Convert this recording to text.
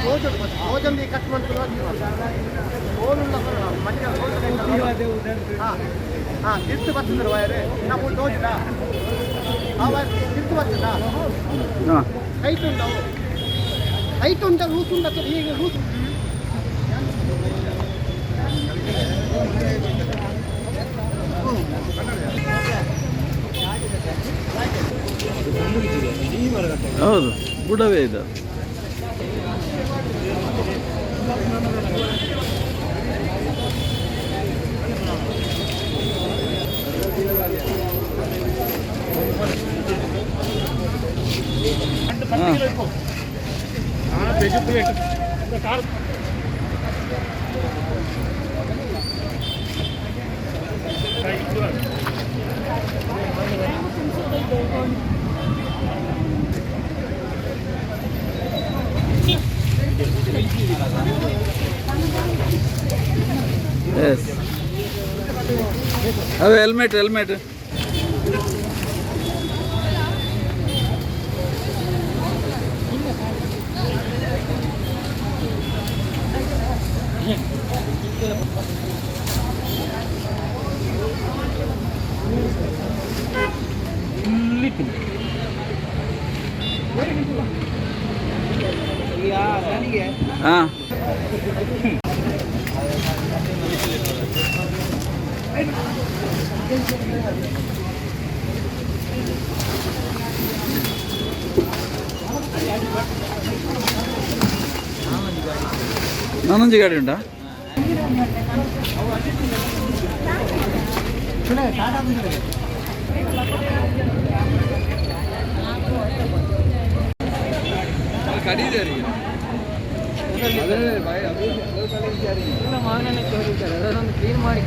भोजन कट हाँ तिर्त बर्तन वायर ना तोजना तिर्त बर्तना हईट हईट उंट लूस लूस ಹೌದು ಬುಡವೇ ಇದು. अब हेलमेट हेलमेट हाँ ನಾನೊಂದು ಗಾಡಿ ಉಂಟಾ ಮಾವಿನ ಕ್ಲೀನ್ ಮಾಡಿ